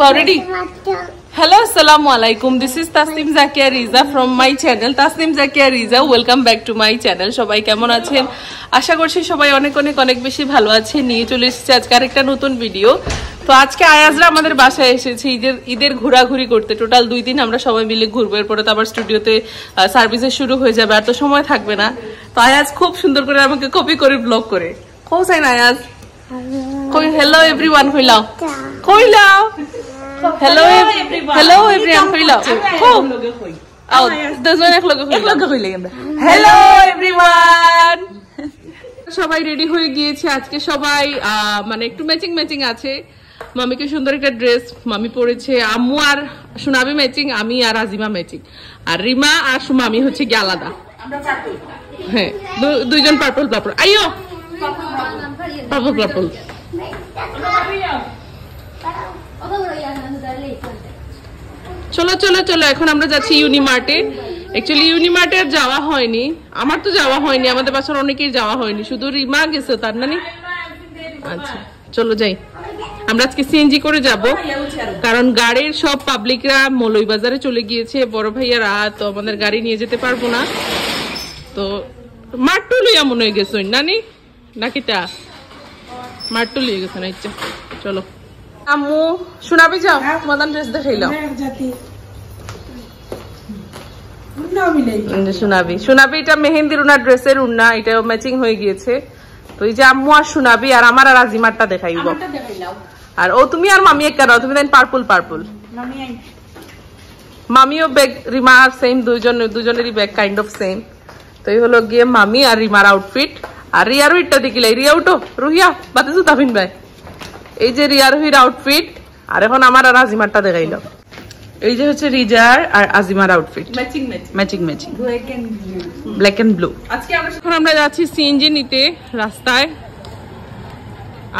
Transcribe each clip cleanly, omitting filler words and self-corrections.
Already? Hello, assalamu alaikum. This is Tasnim Zakia Riza from my channel. Tasnim Zakia Riza, welcome back to my channel. সবাই কেমন আছেন? আশা করছি সবাই অনেক বেশি ভালো আছেন। নিয়ে চলে এসেছি আজকে আরেকটা নতুন ভিডিও। তো আজকে আয়াজরা আমাদের বাসায় এসেছে ঈদের ঘোরাঘুরি করতে। টোটাল 2 দিন আমরা সবাই মিলে ঘুরবো, এরপরে তো আবার স্টুডিওতে সার্ভিসে শুরু হয়ে যাবে, আর তো সময় থাকবে না। তো আয়াজ খুব সুন্দর করে আমাকে কপি করে ব্লগ করে কোথায় না আয়াজ কই হ্যালো এভরিওয়ান কইলাও কইলাও হ্যালো এভরিওয়ান কইলাও আও দুজন এক লগে কইলাই আমরা হ্যালো এভরিওয়ান। সবাই রেডি হয়ে গিয়েছে আজকে, সবাই মানে একটু ম্যাচিং আছে। মামিকে সুন্দর একটা ড্রেস মামি পরেছে, আম্মু আর সুনাবি ম্যাচিং, আমি আর আজিমা ম্যাচিং, আর রিমা আর মামি হচ্ছে কি আলাদা। হ্যাঁ, দুইজন পার্পল পার্পল। আইও পার্পল পার্পল। চলো চলো চলো, এখন আমরা যাচ্ছি ইউনিমার্টে। অ্যাকচুয়ালি ইউনিমার্টে আর যাওয়া হয়নি, আমার তো যাওয়া হয়নি, আমাদের বাসার অনেকেই যাওয়া হয়নি, শুধু রিমা গেছে তার নানি। আচ্ছা চলো যাই। আমরা আজকে সিএনজি করে যাব, কারণ গাড়ির সব পাবলিকরা মৌলভীবাজারে চলে গিয়েছে, বড় ভাইয়ারা তো আমাদের গাড়ি নিয়ে যেতে পারবো না। তো মাট্টু লইয়া মনে হয়ে গেছে নানি নাকি তা মাট্টু লিয়ে গেছে না। ইচ্ছা চলো আম্মু শোনাবি যাও, মদান ড্রেস দেখাইলাম শোনাবি এটা মেহেন্দির উনার ড্রেসের উন্না, এটা ম্যাচিং হয়ে গিয়েছে। তো এই যে আম্মু আর শোনাবি আর আমার আর আজিমারটা দেখাইব, আর ও তুমি আর মামি একটা দাও, তুমি দেন পার্পল পার্পল। মামিও ব্যাগ, রিমা আর সেম, দুজনেরই ব্যাগ কাইন্ড অফ সেম। তো এই হলো গিয়ে মামি আর রিমার আউটফিট। আর রিয়ারও ইটটা দেখিলাই, রিয়া উঠো রুহিয়া বাতে জুতা পিনবাই। এই যে রিয়া রুহির আউটফিট, আর এখন আমার আর আজিমারটা দেখাইলাম। এই যে হচ্ছে রিজার আর আজিমার outfit matching black and blue. আজকে আমরা যাচ্ছি সিএনজি নিতে রাস্তায়।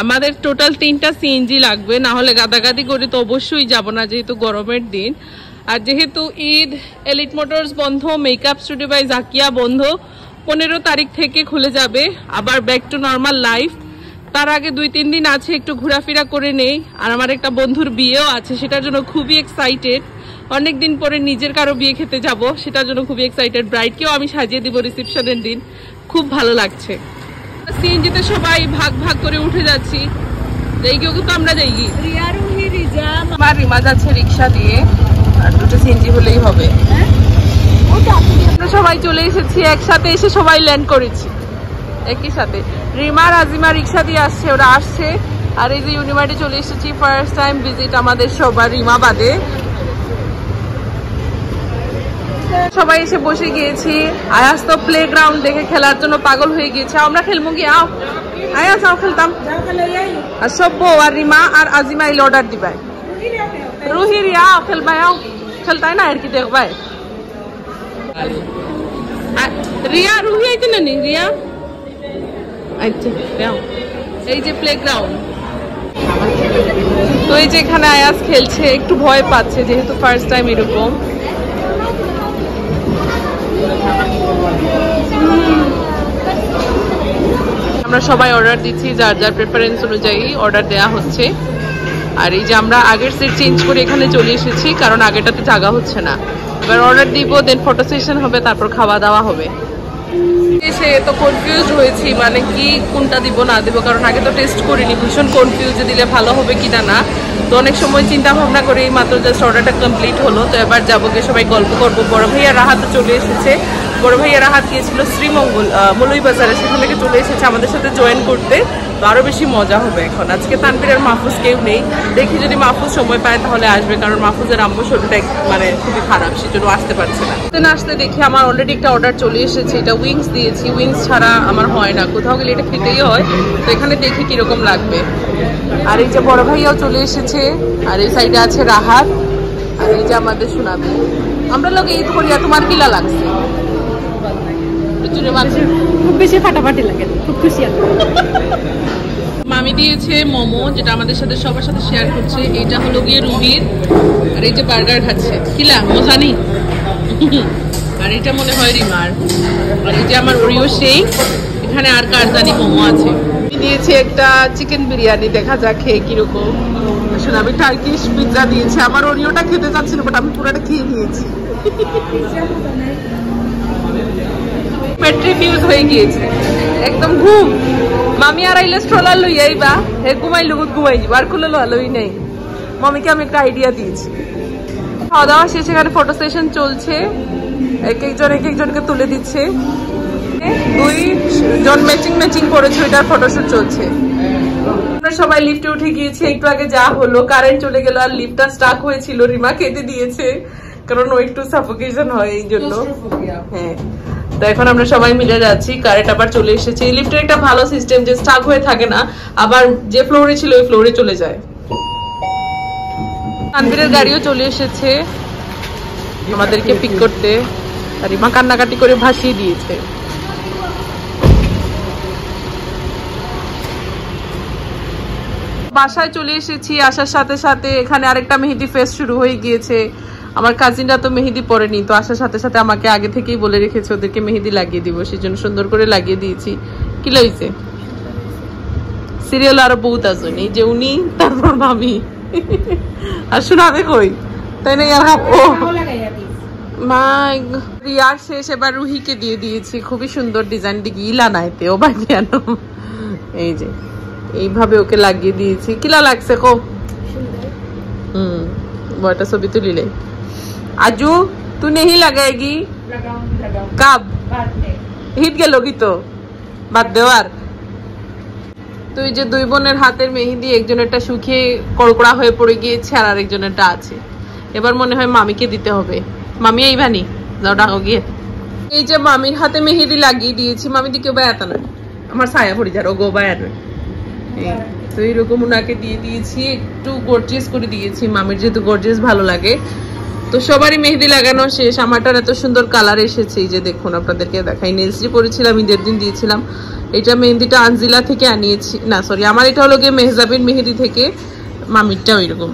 আমাদের টোটাল 3টা সিএনজি লাগবে, না হলে গাদাগাদি করে তো অবশ্যই যাব না, যেহেতু গরমের দিন। আর যেহেতু ঈদ, এলিট মোটরস বন্ধ, মেকআপ স্টুডিও বাই জাকিয়া বন্ধ, 15 তারিখ থেকে খুলে যাবে আবার ব্যাক টু নর্মাল লাইফ। তার আগে 2-3 দিন আছে, একটু ঘোরাফেরা করে নেই। আর আমার একটা বন্ধুর বিয়েও আছে, সেটার জন্য খুবই এক্সাইটেড। অনেকদিন পরে নিজের কারো বিয়ে খেতে যাব, সেটার জন্য খুবই এক্সাইটেড। ব্রাইডকেও আমি সাজিয়ে দিব রিসেপশনের দিন, খুব ভালো লাগছে। সিএনজিতে সবাই ভাগ করে উঠে যাচ্ছি। যাইগিও কিন্তু আমরা যাইগি, আমার রিমা যাচ্ছে রিক্সা দিয়ে, আর 2টা সিএনজি হলেই হবে। আমরা সবাই চলে এসেছি একসাথে, এসে সবাই ল্যান্ড করেছি একই সাথে। রিমা আজিমা রিক্সা দিয়ে আসছে, ওরা আসছে। আর এই যে ইউনিভার্সিটি চলে এসেছি, ফার্স্ট টাইম ভিজিট আমাদের সবার, রিমা বাদে। সবাই এসে বসে গিয়েছি। আয়াস তো প্লে গ্রাউন্ড দেখে খেলার জন্য পাগল হয়ে গিয়েছে। আমরা খেলবো কি? আও আয়াস আও খেলতাম। আর সব্য আর রিমা আর আজিমা এই অর্ডার দিবাই, রুহি রিয়া খেলবাই, আও খেলতাই না আর কি দেখবাই। রিয়া রুহি আইতে না নি রিয়া। আচ্ছা এই যে প্লে গ্রাউন্ড। তো এই যে এখানে আয়াস খেলছে, একটু ভয় পাচ্ছে যেহেতু ফার্স্ট টাইম এরকম। আমরা সবাই অর্ডার দিচ্ছি, যার যার প্রেফারেন্স অনুযায়ী অর্ডার দেওয়া হচ্ছে। আর এই যে আমরা আগের সিট চেঞ্জ করে এখানে চলে এসেছি, কারণ আগেটাতে জায়গা হচ্ছে না। এবার অর্ডার দিব, দেন ফটো সেশন হবে, তারপর খাওয়া দাওয়া হবে। এসে তো কনফিউজ হয়েছি, মানে কি কোনটা দিব না দিব, কারণ আগে তো টেস্ট করিনি, ভীষণ কনফিউজ দিলে ভালো হবে কিনা না। তো অনেক সময় চিন্তা ভাবনা করে মাত্র জাস্ট অর্ডারটা কমপ্লিট হলো। তো এবার যাবো গিয়ে সবাই গল্প করবো। বড় ভাইয়া রাহাত চলে এসেছে, বড় ভাইয়া রাহাত গিয়েছিল শ্রীমঙ্গল মৌলভীবাজারে, সেখান থেকে চলে এসেছে আমাদের সাথে জয়েন করতে। তো আরো বেশি মজা হবে এখন। আজকে তানভীর আর মাহফুজ কেউ নেই, দেখি যদি মাহফুজ সময় পায় তাহলে আসবে, কারণ মাহফুজের আম্মু শরীরটা মানে খুবই খারাপ, সেজন্য আসতে পারছে না। আসতে দেখি আমার অলরেডি একটা অর্ডার চলে এসেছে, এটা উইংস দিয়েছি। উইংস ছাড়া আমার হয় না, কোথাও গেলে এটা খেতেই হয়। তো এখানে দেখি কিরকম লাগবে। আর এই যে বড় ভাইয়াও চলে এসেছে, আর এই সাইডে আছে রাহাত, আর এই যে আমাদের শোনাবে। আমরা লোক ঈদ করিয়া, তোমার কিলা লাগছে? খুব বেশি ফাটাফাটি লাগে, খুব খুশি। মামি দিয়েছে মোমো, যেটা আমাদের সাথে সবার সাথে শেয়ার করছে। এইটা হলো গিয়ে রুহির, আর এই যে বার্গার খাচ্ছে, কিলা মজা নেই। আর এটা মনে হয় রিমার। আর এই যে আমার ওরিও শেক, এখানে আর কার জানি মোমো আছে। দিয়েছি একটা চিকেন বিরিয়ানি, দেখা যাক খেয়ে কিরকম। সোনাবি টার্কিশ পিৎজা দিয়েছে, আমার ওরিওটা খেতে চাচ্ছিল বাট আমি পুরোটা খেয়ে নিয়েছি। ব্যাটারি ফিউজ হয়ে গিয়েছে, একদম ঘুম। মামি আর আইলে স্ট্রলার লই আইবা, হে ঘুমাই লুগুত ঘুমাই আর খুলে লই নাই। মামিকে আমি একটা আইডিয়া দিয়েছি। খাওয়া দাওয়া শেষে এখানে ফটো সেশন চলছে, এক একজনকে তুলে দিচ্ছে। 2 জন ম্যাচিং করেছে, ওইটার ফটোশুট চলছে। আমরা সবাই লিফটে উঠে গিয়েছি, একটু আগে যা হলো কারেন্ট চলে গেল আর লিফটটা স্টাক হয়েছিল, রিমা কেটে দিয়েছে কারণ ও একটু সাফোকেশন হয় এই জন্য। হ্যাঁ, তো এখন আমরা সবাই মিলে যাচ্ছি, কারেন্ট আবার চলে এসেছে। এই লিফটের একটা ভালো সিস্টেম যে স্টাক হয়ে থাকে না, আবার যে ফ্লোরে ছিল ওই ফ্লোরে চলে যায়। তানভীরের গাড়িও চলে এসেছে আমাদেরকে পিক করতে, আর রিমা কান্নাকাটি করে ভাসিয়ে দিয়েছে। বাসায় চলে এসেছি, আসার সাথে সাথে এখানে আরেকটা মেহেদি ফেস্ট শুরু হয়ে গিয়েছে। আমার কাজিনরা তো মেহেদি পরেনি, তো আসার সাথে সাথে আমাকে আগে থেকেই বলে রেখেছে ওদেরকে মেহেদি লাগিয়ে দিব, সেই জন্য সুন্দর করে লাগিয়ে দিয়েছি। কি লাগছে সিরিয়াল আরো বহুত আছে, এই যে উনি, তারপর মামি আর শোনাবে কই, তাই না? ও রিয়ার শেষ, এবার রুহিকে দিয়ে দিয়েছি। খুবই সুন্দর ডিজাইন দিকে ইলা নাইতে ও বানিয়ানো, এই যে এইভাবে ওকে লাগিয়ে দিয়েছি। কিলা লাগছে কো? বড়টা ছবি তুলিলে। আজু তুই নেহি লাগাएगी कब? হিট গেল কি তো বাদ দেওয়ার। তো এই যে 2 বোনের হাতের মেহেদি, একজনেরটা শুকিয়ে কড়কড়া হয়ে পড়ে গিয়েছে আর আরেকজনেরটা আছে। এবার মনে হয় মামিকে দিতে হবে। মামি এই ভানি যাও ডাকো গিয়ে। এই যে মামির হাতে মেহেদি লাগিয়ে দিয়েছি। মামি দিকে বায়াতা না, আমার ছায়া পড়ে যার, ও গো বায়ার। তো এইরকম ওনাকে দিয়ে দিয়েছি, একটু গর্জিয়াস করে দিয়েছি, মামির যেহেতু গর্জিয়াস ভালো লাগে। তো সবারই মেহেদি লাগানো শেষ। আমারটার এত সুন্দর কালার এসেছে, এই যে দেখুন, আপনাদেরকে দেখাই। নেলস যে পরেছিলাম ঈদের দিন দিয়েছিলাম, এটা মেহেদিটা আনজিলা থেকে আনিয়েছি, না সরি আমার এটা হলো গিয়ে মেহজাবিন মেহেদি থেকে, মামিরটাও এরকম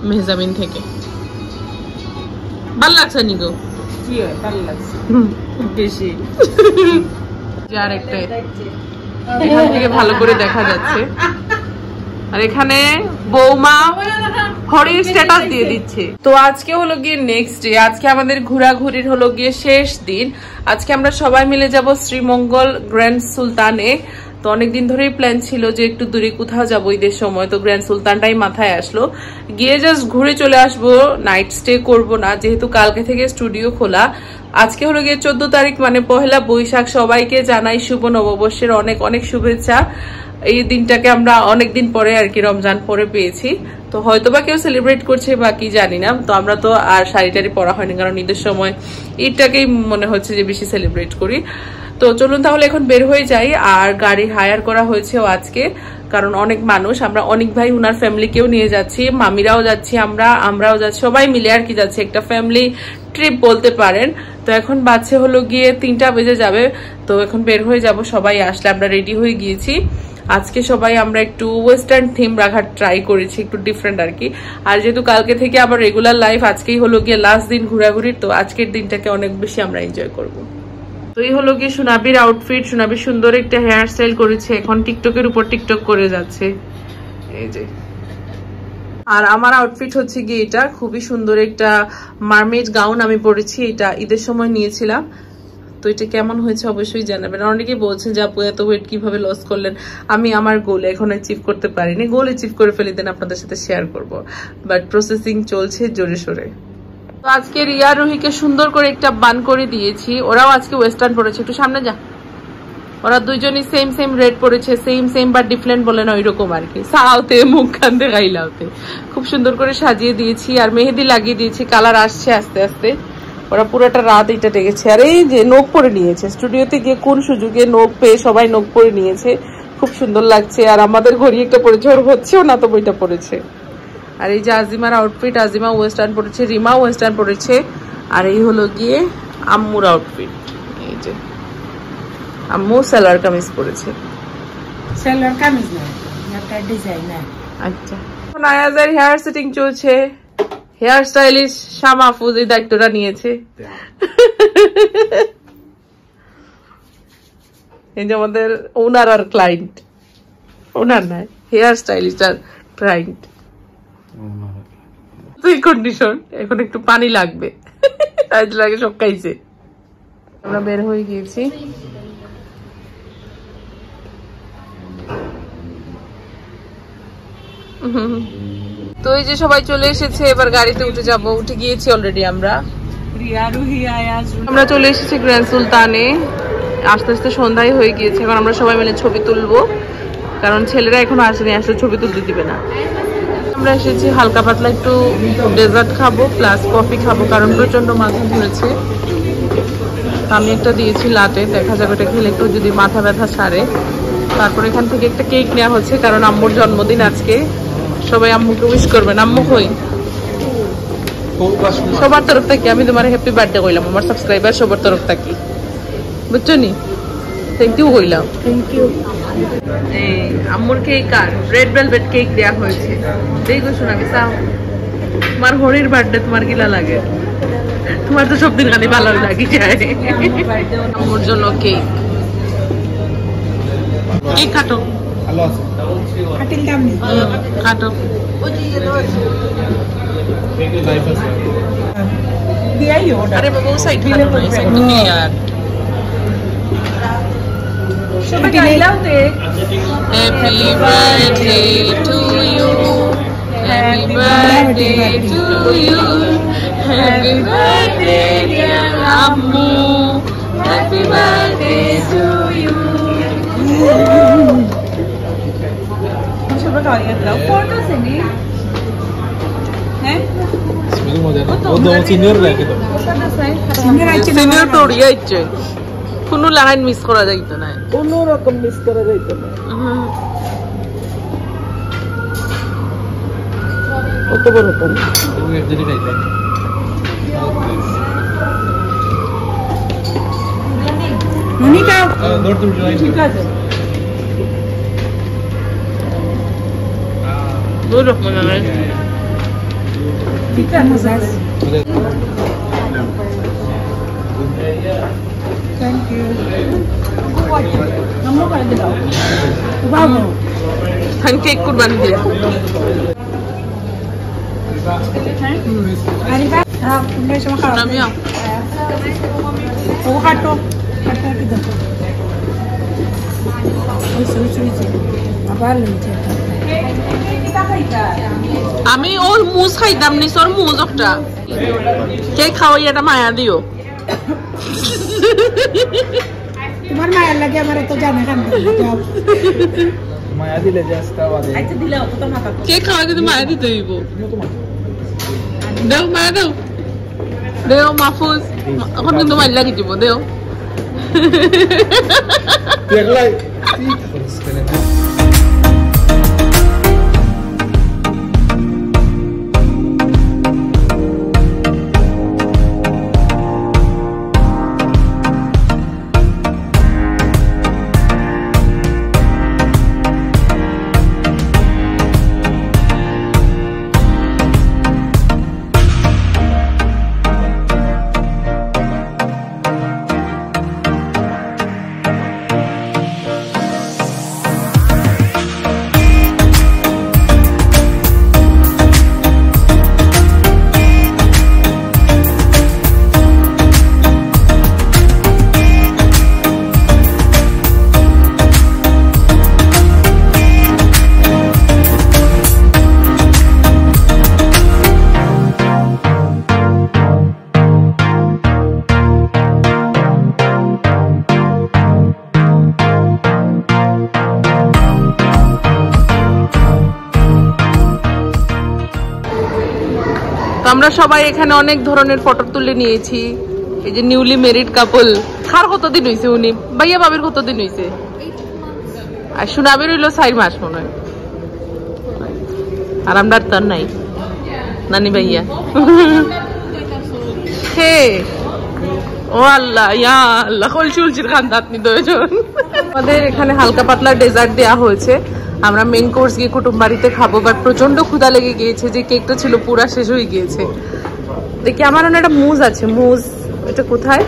মেহজাবিন থেকে। ভালো লাগছে নি গো? কি হয় ভালো লাগছে বেশি। আর একটা এখান থেকে ভালো করে দেখা যাচ্ছে। আর এখানে বৌমা হরির স্ট্যাটাস দিয়ে দিচ্ছে। তো আজকে হলো গিয়ে নেক্সট ডে, আজকে আমাদের ঘোরাঘুরির হলো গিয়ে শেষ দিন। আজকে আমরা সবাই মিলে যাব শ্রীমঙ্গল গ্র্যান্ড সুলতানে। তো অনেকদিন ধরেই প্ল্যান ছিল যে একটু দূরে কোথাও যাবো ঈদের সময়, তো গ্র্যান্ড সুলতানটাই মাথায় আসলো। গিয়ে জাস্ট ঘুরে চলে আসবো, নাইট স্টে করবো না, যেহেতু কালকে থেকে স্টুডিও খোলা। আজকে হলো গিয়ে 14 তারিখ, মানে পহেলা বৈশাখ। সবাইকে জানাই শুভ নববর্ষের অনেক অনেক শুভেচ্ছা। এই দিনটাকে আমরা অনেকদিন পরে আর কি রমজান পরে পেয়েছি, তো হয়তোবা কেউ সেলিব্রেট করছে বা কি জানি না। তো আমরা তো আর শাড়ি টাড়ি পরা হয়নি, কারণ ঈদের সময় ঈদটাকেই মনে হচ্ছে যে বেশি সেলিব্রেট করি। তো চলুন তাহলে এখন বের হয়ে যাই। আর গাড়ি হায়ার করা হয়েছে আজকে, কারণ অনেক মানুষ, আমরা অনেক ভাই উনার ফ্যামিলিকেও নিয়ে যাচ্ছি, মামিরাও যাচ্ছি, আমরাও যাচ্ছি, সবাই মিলে আর কি যাচ্ছি, একটা ফ্যামিলি ট্রিপ বলতে পারেন। তো এখন বাজছে হলো গিয়ে 3টা বেজে যাবে, তো এখন বের হয়ে যাব। সবাই আসলে আমরা রেডি হয়ে গিয়েছি। আজকে সবাই আমরা একটু ওয়েস্টার্ন থিম রাখার ট্রাই করেছি, একটু ডিফারেন্ট আর কি। আর যেহেতু কালকে থেকে আবার রেগুলার লাইফ, আজকেই হলো গিয়ে লাস্ট দিন ঘোরাঘুরির, তো আজকের দিনটাকে অনেক বেশি আমরা এনজয় করব। তো এই হলো গিয়ে সোনাবির আউটফিট। সোনাবি সুন্দর একটা হেয়ার স্টাইল করেছে, এখন টিকটকের উপর টিকটক করে যাচ্ছে, এই যে। আর আমার আউটফিট হচ্ছে গিয়ে এটা, খুবই সুন্দর একটা মারমেড গাউন আমি পরেছি, এটা ঈদের সময় নিয়েছিলাম। তো এটা কেমন হয়েছে অবশ্যই জানাবেন। অনেকেই বলছেন যে আপু এত ওয়েট কিভাবে লস করলেন। আমি আমার গোল এখন অ্যাচিভ করতে পারিনি, গোল অ্যাচিভ করে ফেলে দেন আপনাদের সাথে শেয়ার করব, বাট প্রসেসিং চলছে জোরে সোরে। তো আজকে রিয়া রুহিকে সুন্দর করে একটা বান করে দিয়েছি, ওরাও আজকে ওয়েস্টার্ন পরেছে। একটু সামনে যা, ওরা দুইজনই সেম সেম রেড পরেছে, সেম বাট ডিফারেন্ট বলে না ওইরকম আর কি, সাউতে মুখ কান্দে গাইলাতে খুব সুন্দর করে সাজিয়ে দিয়েছি। আর মেহেদি লাগিয়ে দিয়েছি, কালার আসছে আস্তে আস্তে। ওরা পুরোটা রাত এটা ডেকেছে। আর এই যে নোক পরে নিয়েছে, স্টুডিওতে গিয়ে কোন সুযোগে নোক পেয়ে সবাই নোক পরে নিয়েছে, খুব সুন্দর লাগছে। আর আমাদের ঘড়ি একটা পরেছে, ওর হচ্ছেও না তো বইটা পরেছে। আর এই যে আজিমার আউটফিট, আজিমা ওয়েস্টার্ন পরেছে, রিমা ওয়েস্টার্ন পরেছে। আর এই হলো গিয়ে আম্মুর আউটফিট, এই যে আম্মু সালোয়ার কামিজ পরেছে। সালোয়ার কামিজ না, এটা ডিজাইন না। আচ্ছা, এখন আয়াজের হেয়ার সেটিং চলছে। হেয়ার স্টাইলিস্ট শামা ফুজ এই দায়িত্বটা নিয়েছে। এই যে আমাদের ওনার আর ক্লায়েন্ট, ওনার নাই, হেয়ার স্টাইলিস্ট আর ক্লায়েন্ট। তুই কন্ডিশন এখন একটু পানি লাগবে, আজ লাগে সব খাইছে। আমরা বের হয়ে গিয়েছি। তো এই যে সবাই চলে এসেছে, এবার গাড়িতে উঠে যাব। উঠে গিয়েছি অলরেডি আমরা চলে এসেছি গ্র্যান্ড সুলতানে। আস্তে আস্তে সন্ধ্যায় হয়ে গিয়েছে, এখন আমরা সবাই মিলে ছবি তুলবো, কারণ ছেলেরা এখনো আসেনি, আসলে ছবি তুলতে দিবে না। আমরা এসেছি হালকা পাতলা একটু ডেজার্ট খাবো প্লাস কফি খাবো, কারণ প্রচন্ড মাথা ধরেছে। আমি একটা দিয়েছি লাটে, দেখা যাবে এটা খেলে একটু যদি মাথা ব্যথা সারে। তারপর এখান থেকে একটা কেক নেওয়া হচ্ছে, কারণ আম্মুর জন্মদিন আজকে, সবাই আম্মুকে উইশ করবেন। আম্মু কই? সবার তরফ থেকে আমি তোমার হ্যাপি বার্থডে কইলাম, আমার সাবস্ক্রাইবার সবার তরফ থেকে, বুঝছো নি? থ্যাংক ইউ কইলাম। Thank you. এই আম্মুর কেক আর রেড ভেলভেট কেক দেয়া হয়েছে। দেখো শোনাবি চাও, তোমার হরির বার্থডে তোমার গিলা লাগে? তোমার তো সব দিন খালি ভালো লাগে যায়। আম্মুর জন্য কেক, কেক কাটো, কাটো। আরে বাবা ও সাইড কাটো না, সাইড তো clear. Happy birthday to you, happy birthday to you, happy birthday dear Ammu, happy birthday to you. Photo से नहीं है সিনিয়র লাগে তো, সিনিয়র তোড়িয়া ইচ্ছে কোনো লাইন মিস করা যাইতো না, কোনো রকম মিস করা যাইতো না। কত বড় তো মনিকা, ঠিক আছে বলো মনে নাই, ঠিক আছে। Thank you. Namo kar dilo. Babu. Han cake kurban diya. Ari ba? Ha, tunde sama khawa. Namya. O kato. Kato kido. Oy. Abar lunche. আমি ওর মুজ খাইতাম নি, ওর মুজ একটা কে খাওয়াই, এটা মায়া দিও। তোমার মায়া লাগে, আমার তো জানা কেন মায়া দিলে কে খাওয়া, কিন্তু মায়া দিতে হইব। দেও মায়া দেও, দেও মাহফুজ, এখন কিন্তু মায়া লাগি দিব, দেও। আমরা সবাই এখানে অনেক ধরনের ফটো তুলে নিয়েছি। এই যে নিউলি ম্যারিড কাপল, কার কতদিন হয়েছে উনি? ভাইয়া বাবির কতদিন হয়েছে? আর সুনাবির হইলো 4 মাস মনে হয়। আর আমরা তো নাই নানি ভাইয়া। হে ও আল্লাহ, ইয়া আল্লাহ, কলচুলচির খান্দা আপনি দুজন। আমাদের এখানে হালকা পাতলা ডেজার্ট দেওয়া হয়েছে। আমরা মেইন কোর্স গিয়ে কুটুম বাড়িতে খাবো, বাট প্রচন্ড ক্ষুধা লেগে গিয়েছে, যে কেকটা ছিল পুরা শেষ হয়ে গিয়েছে। দেখি আমার একটা মুজ আছে, মুজ, এটা কোথায়?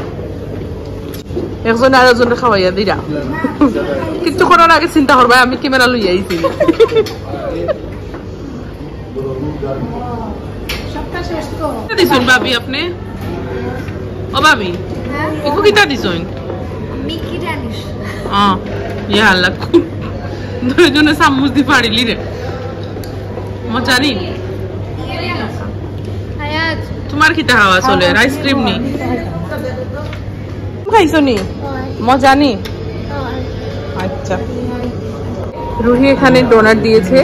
একজন আর একজনের খাওয়াইয়া দিরা কিছু করার আগে চিন্তা করবা আমি ক্যামেরা লইয়া আইছি দিছুন ভাবি আপনি ও ভাবি একটু কিতা দিছুন মিকি জানিস ইয়া আল্লাহ দুজনে চামচ দি পারিলি রে মজানি হায়াত তোমার কিতা খাওয়া চলে আইসক্রিম নি খাইছো নি মজা নি আচ্ছা রুহি এখানে ডোনাট দিয়েছে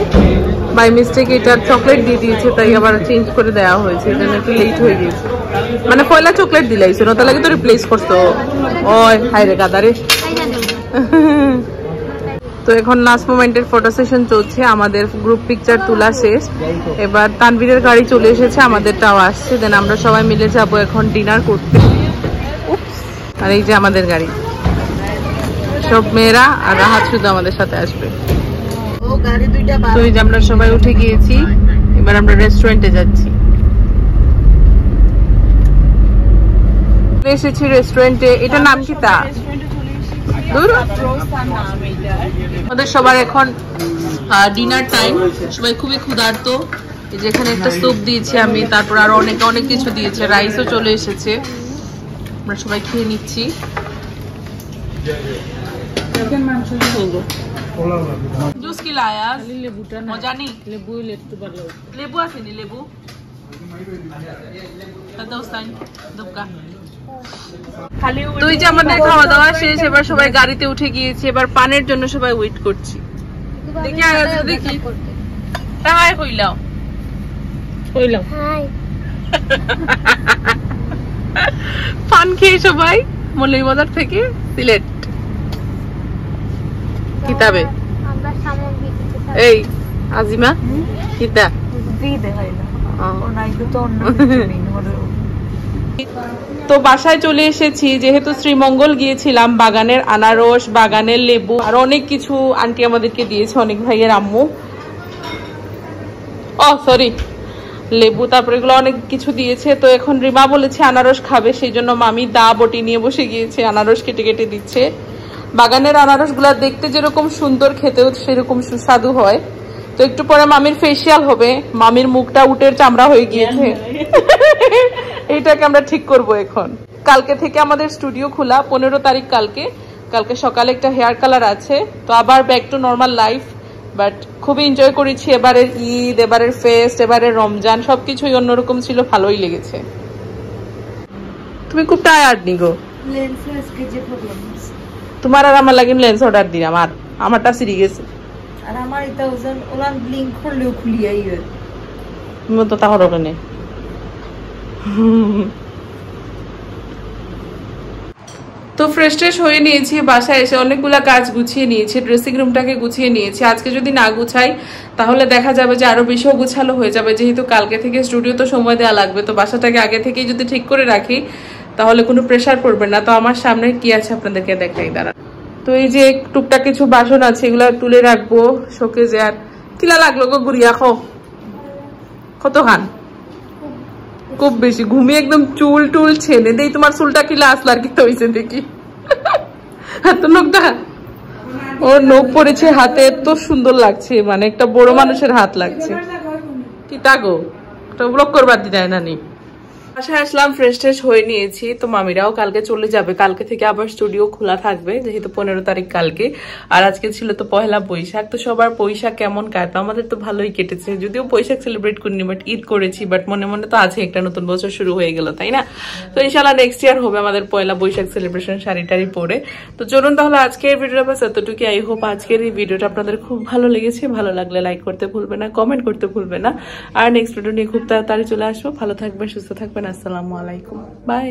বাই মিস্টেক এটা চকলেট দিয়ে দিয়েছে তাই আবার চেঞ্জ করে দেওয়া হয়েছে এজন্য একটু লেট হয়ে গেছে মানে পয়লা চকলেট দিলাইছো না তাহলে তো রিপ্লেস করছো ওই হাই রে গাদারে তো এখন লাস্ট মোমেন্টের ফটো সেশন চলছে আমাদের গ্রুপ পিকচার তোলা শেষ এবার তানভীরের গাড়ি চলে এসেছে আমাদেরটাও আসছে দেন আমরা সবাই মিলে যাব এখন ডিনার করতে আর এই যে আমাদের গাড়ি সব মেয়েরা আর রাহাত শুধু আমাদের সাথে আসবে তো এই যে আমরা সবাই উঠে গিয়েছি এবার আমরা রেস্টুরেন্টে যাচ্ছি এসেছি রেস্টুরেন্টে এটা নাম কি তা আমাদের সবার এখন ডিনার টাইম সবাই খুবই ক্ষুধার্ত যেখানে একটা স্যুপ দিয়েছি আমি তারপর আরো অনেক কিছু দিয়েছে রাইসও চলে এসেছে আমরা সবাই খেয়ে নিচ্ছি জুস কি লায়া লেবুটা না মজা নি লেবু একটু ভালো লেবু আছে নি লেবু দাদা দুকা তুই যে আমাদের খাওয়া দাওয়া শেষ এবার সবাই গাড়িতে উঠে গিয়েছি এবার পানের জন্য সবাই ওয়েট করছি দেখি আগে দেখি হাই কইলাও হাই পান খেয়ে সবাই মৌলভীবাজার থেকে সিলেট কিতাবে আমরা সামগ্রী এই আজিমা কিতা তো বাসায় চলে এসেছি যেহেতু শ্রীমঙ্গল গিয়েছিলাম বাগানের আনারস বাগানের লেবু আর অনেক কিছু আন্টি আমাদেরকে দিয়েছে অনেক ভাইয়ের আম্মু সরি লেবু তারপরে এগুলো অনেক কিছু দিয়েছে তো এখন রিমা বলেছে আনারস খাবে সেই জন্য মামি দা বটি নিয়ে বসে গিয়েছে আনারস কেটে কেটে দিচ্ছে বাগানের আনারস গুলা দেখতে যেরকম সুন্দর খেতেও সেরকম সুস্বাদু হয় তো একটু পরে মামির ফেসিয়াল হবে মামির মুখটা উটের চামড়া হয়ে গিয়েছে এইটাকে আমরা ঠিক করব এখন কালকে থেকে আমাদের স্টুডিও খোলা 15 তারিখ কালকে সকালে একটা হেয়ার কালার আছে তো আবার back to normal life but খুবই এনজয় করেছি এবারের ঈদ এবারের ফেস্ট এবারের রমজান সবকিছুই অন্যরকম ছিল ভালোই লেগেছে তুমি খুব টায়ার্ড নি গো তোমার আর আমার লাগে লেন্স অর্ডার দিলাম আর আমারটা সিরি গেছে আর আমার এটা ওজন ওলান ব্লিঙ্ক করলেও খুলিয়াই হয় তো তাহলে ওখানে তো ফ্রেশ ট্রেশ হয়ে নিয়েছি বাসায় এসে অনেকগুলা কাজ গুছিয়ে নিয়েছি ড্রেসিং রুমটাকে গুছিয়ে নিয়েছি আজকে যদি না গুছাই তাহলে দেখা যাবে যে আরো বেশিও গুছালো হয়ে যাবে যেহেতু কালকে থেকে স্টুডিও তো সময় দেওয়া লাগবে তো বাসাটাকে আগে থেকেই যদি ঠিক করে রাখি তাহলে কোনো প্রেসার পড়বে না তো আমার সামনে কি আছে আপনাদেরকে দেখাই দাঁড়া তো এই যে টুকটাক কিছু বাসন আছে এগুলো তুলে রাখবো শোকেজে আর কিলা লাগলো গো গুড়িয়া কত খান খুব বেশি ঘুমিয়ে একদম চুল টুল ছেড়ে দেই তোমার চুলটা কিলা আসলার কি হয়েছে দেখি এত নখটা ওর নখ পড়েছে হাতে এত সুন্দর লাগছে মানে একটা বড় মানুষের হাত লাগছে কি তাগো একটা ব্লক করবার দিদায় নানি বাসায় আসলাম ফ্রেশ ট্রেশ হয়ে নিয়েছি তো মামিরাও কালকে চলে যাবে কালকে থেকে আবার স্টুডিও খোলা থাকবে যেহেতু 15 তারিখ কালকে আর আজকে ছিল তো পহেলা বৈশাখ তো সবার বৈশাখ কেমন কাটলো আমাদের তো ভালোই কেটেছে যদিও বৈশাখ সেলিব্রেট করিনি বাট ঈদ করেছি বাট মনে মনে তো আছে একটা নতুন বছর শুরু হয়ে গেল তাই না তো ইনশাল্লাহ নেক্সট ইয়ার হবে আমাদের পয়লা বৈশাখ সেলিব্রেশন শাড়ি টাড়ি পরে তো চলুন তাহলে আজকের ভিডিওটা বাস এতটুকু আই হোপ আজকের এই ভিডিওটা আপনাদের খুব ভালো লেগেছে ভালো লাগলে লাইক করতে ভুলবে না কমেন্ট করতে ভুলবে না আর নেক্সট ভিডিও নিয়ে খুব তাড়াতাড়ি চলে আসবো ভালো থাকবেন সুস্থ থাকবেন আসসালামু আলাইকুম বাই